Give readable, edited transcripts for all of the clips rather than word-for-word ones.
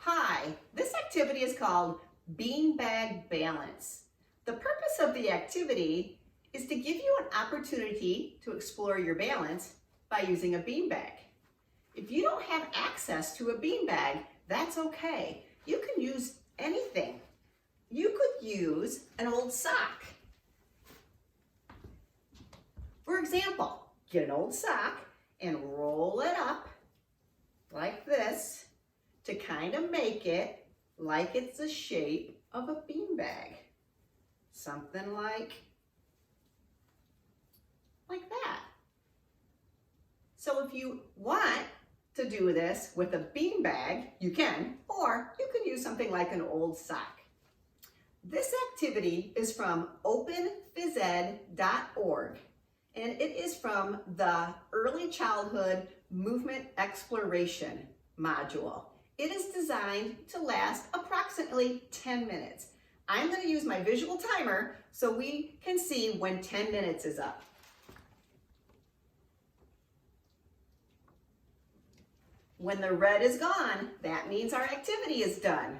Hi, this activity is called Beanbag Balance. The purpose of the activity is to give you an opportunity to explore your balance by using a beanbag. If you don't have access to a beanbag, that's okay. You can use anything. You could use an old sock. For example, get an old sock and roll it up like this to kind of make it like it's the shape of a beanbag. Something like that. So if you want to do this with a beanbag, you can, or you can use something like an old sock. This activity is from openphysed.org, and it is from the Early Childhood Movement Exploration module. It is designed to last approximately 10 minutes. I'm going to use my visual timer so we can see when 10 minutes is up. When the red is gone, that means our activity is done.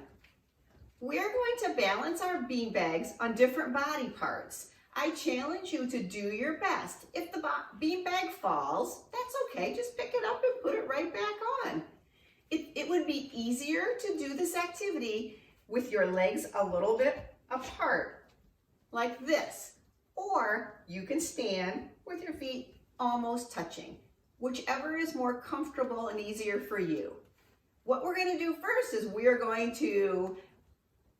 We're going to balance our beanbags on different body parts. I challenge you to do your best. If the beanbag falls, that's okay. Just pick it up and put it right back on. It would be easier to do this activity with your legs a little bit apart, like this. Or you can stand with your feet almost touching, whichever is more comfortable and easier for you. What we're going to do first is we are going to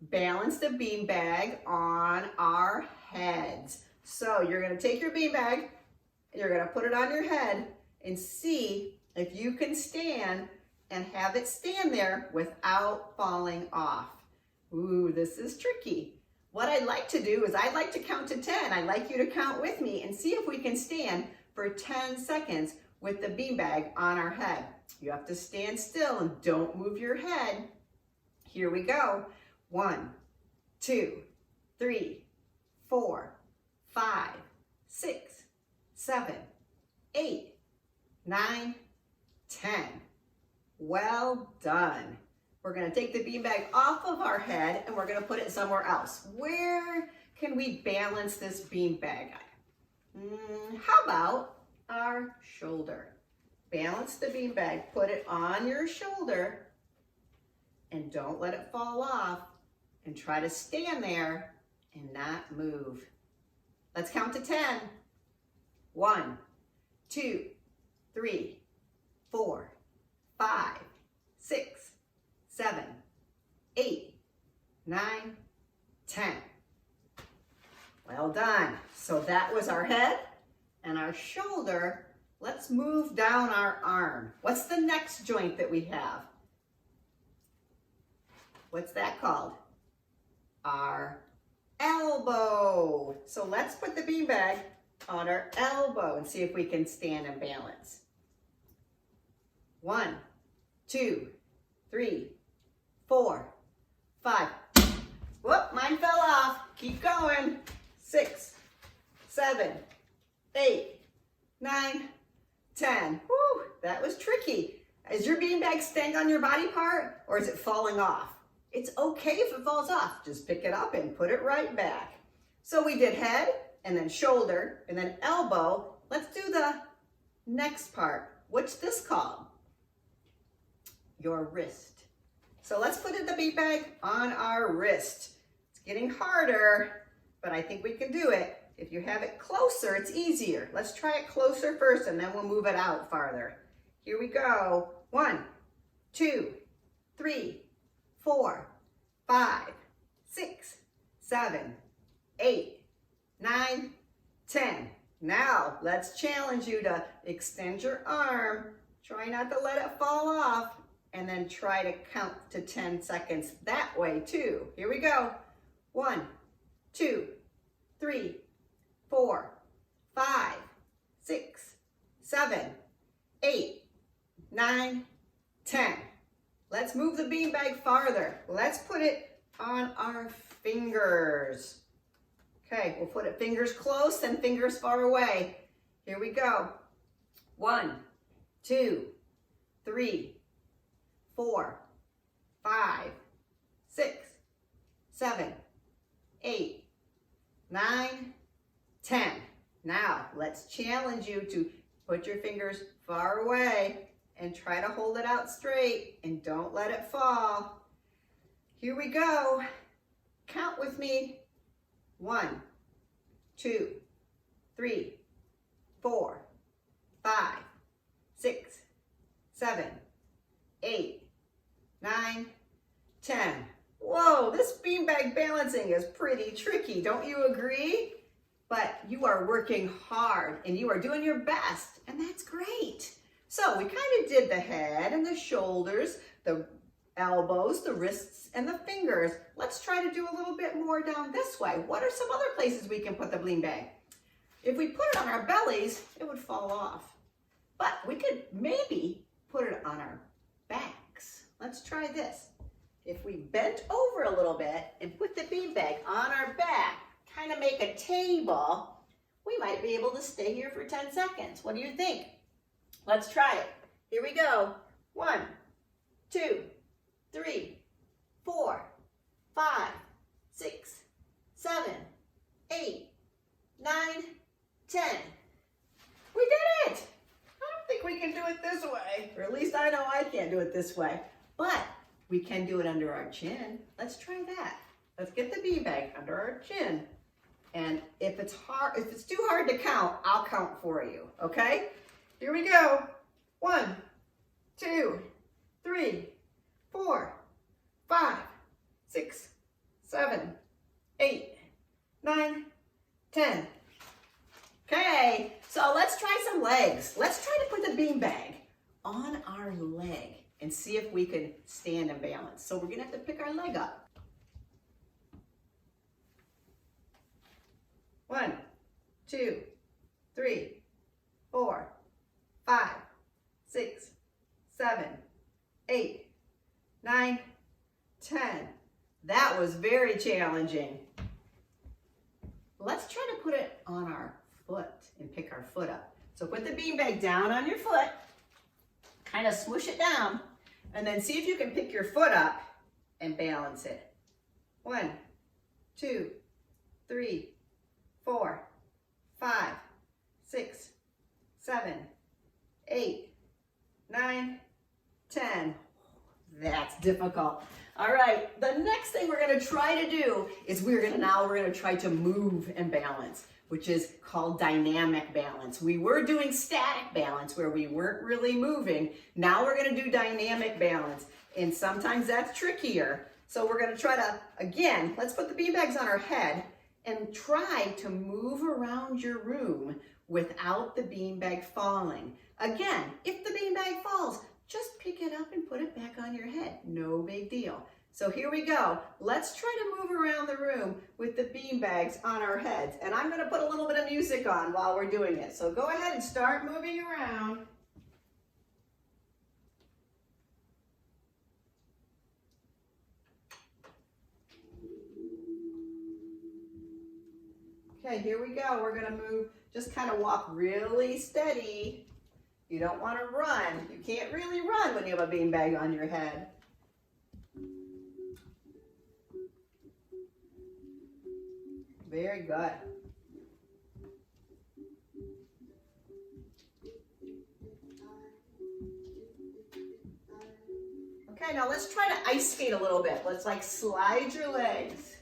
balance the beanbag on our heads. So you're going to take your beanbag and you're going to put it on your head and see if you can stand and have it stand there without falling off. Ooh, this is tricky. What I'd like to do is I'd like to count to 10. I'd like you to count with me and see if we can stand for 10 seconds with the beanbag on our head. You have to stand still and don't move your head. Here we go. 1, 2, 3, 4, 5, 6, 7, 8, 9, 10. Well done. We're going to take the beanbag off of our head and we're going to put it somewhere else. Where can we balance this beanbag? How about our shoulder? Balance the beanbag, put it on your shoulder, and don't let it fall off, and try to stand there and not move. Let's count to 10. 1, 2, 3, 4, 5, 6, 7, 8, 9, 10. Well done. So that was our head and our shoulder. Let's move down our arm. What's the next joint that we have? What's that called? Our elbow. So let's put the beanbag on our elbow and see if we can stand and balance. 1, 2, 3, 4, 5. Whoop, mine fell off. Keep going. 6, 7, 8, 9, 10. Whew, that was tricky. Is your beanbag staying on your body part or is it falling off? It's okay if it falls off. Just pick it up and put it right back. So we did head and then shoulder and then elbow. Let's do the next part. What's this called? Your wrist. So let's put the beanbag on our wrist. It's getting harder, but I think we can do it. If you have it closer, it's easier. Let's try it closer first and then we'll move it out farther. Here we go. 1, 2, 3, 4, 5, 6, 7, 8, 9, 10. Now let's challenge you to extend your arm. Try not to let it fall off and then try to count to 10 seconds that way too. Here we go. 1, 2, 3, 4, 5, 6, 7, 8, 9, 10. Let's move the beanbag farther. Let's put it on our fingers. Okay, we'll put it fingers close and fingers far away. Here we go. 1, 2, 3, 4, 5, 6, 7, 8, 9, 10. Now, let's challenge you to put your fingers far away and try to hold it out straight and don't let it fall. Here we go. Count with me. 1, 2, 3, 4, 5, 6, 7, 8, 9, 10. Whoa, this beanbag balancing is pretty tricky, don't you agree? But you are working hard and you are doing your best, and that's great. So we kind of did the head and the shoulders, the elbows, the wrists, and the fingers. Let's try to do a little bit more down this way. What are some other places we can put the beanbag? If we put it on our bellies, it would fall off. But we could maybe put it on our backs. Let's try this. If we bent over a little bit and put the beanbag on our back, kind of make a table, we might be able to stay here for 10 seconds. What do you think? Let's try it. Here we go. 1, 2, 3, 4, 5, 6, 7, 8, 9, 10. We did it! I don't think we can do it this way, or at least I know I can't do it this way, but we can do it under our chin. Let's try that. Let's get the beanbag under our chin. And if it's too hard to count, I'll count for you, okay? Here we go. 1, 2, 3, 4, 5, 6, 7, 8, 9, 10. Okay, so let's try some legs. Let's try to put the beanbag on our leg and see if we can stand and balance. So we're gonna have to pick our leg up. 1, 2, 3, 4, 5, 6, 7, 8, 9, 10. That was very challenging. Let's try to put it on our foot and pick our foot up. So put the beanbag down on your foot, kind of swoosh it down, and then see if you can pick your foot up and balance it. 1, 2, 3, 4, 5, 6, 7, 8, 9, 10. That's difficult. All right, the next thing we're gonna try to do is we're gonna try to move and balance, which is called dynamic balance. We were doing static balance where we weren't really moving. Now we're gonna do dynamic balance, and sometimes that's trickier. So we're gonna try to, again, let's put the beanbags on our head and try to move around your room without the beanbag falling. Again, if the beanbag falls, just pick it up and put it back on your head. No big deal. So here we go. Let's try to move around the room with the beanbags on our heads. And I'm gonna put a little bit of music on while we're doing it. So go ahead and start moving around. Okay, here we go. We're gonna move, just kind of walk really steady. You don't want to run. You can't really run when you have a beanbag on your head. Very good. Okay, now let's try to ice skate a little bit. Let's like slide your legs.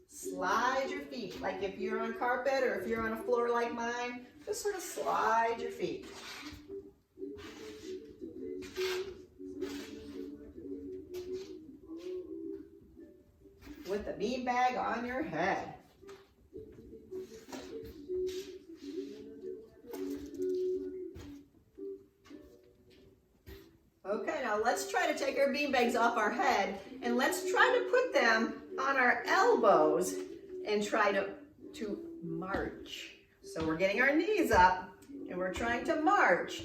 Slide your feet, like if you're on carpet or if you're on a floor like mine, just sort of slide your feet. With the beanbag on your head. Okay, now let's try to take our beanbags off our head and let's try to put them on our elbows and try to march. So we're getting our knees up and we're trying to march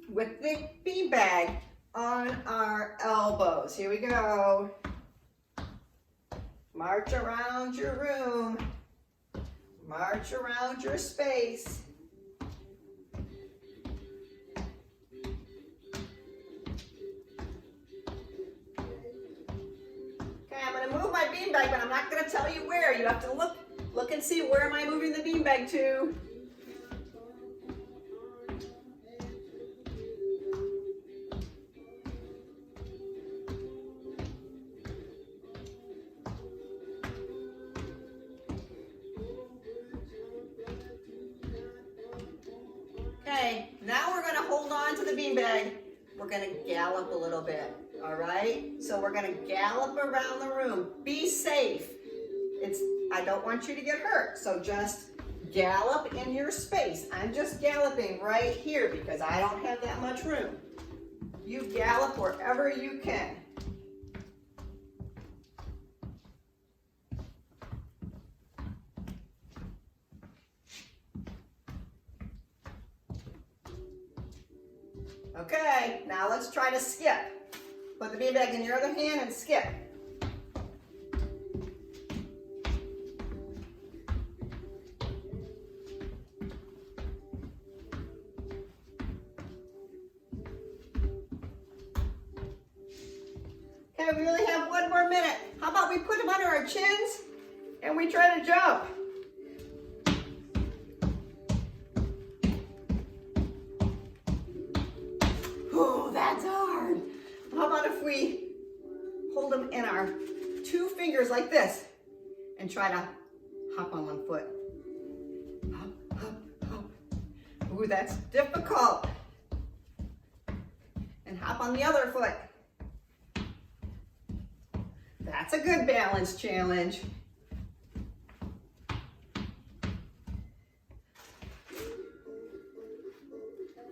with the beanbag on our elbows. Here we go. March around your room. March around your space. beanbag, but I'm not going to tell you where. You have to look and see where am I moving the beanbag to. Okay, now we're going to hold on to the beanbag. We're going to gallop a little bit, all right? So we're going to gallop around the room. Be safe. I don't want you to get hurt, so just gallop in your space. I'm just galloping right here because I don't have that much room. You gallop wherever you can. Okay, now let's try to skip. Put the beanbag in your other hand and skip. Okay, we only have one more minute. How about we put them under our chins and we try to jump? Oh, that's hard. How about if we hold them in our 2 fingers like this and try to hop on one foot? Hop, hop, hop. Ooh, that's difficult. And hop on the other foot. That's a good balance challenge.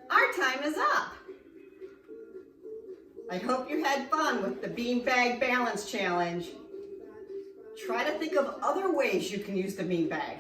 Our time is up. I hope you had fun with the Beanbag Balance Challenge. Try to think of other ways you can use the beanbag.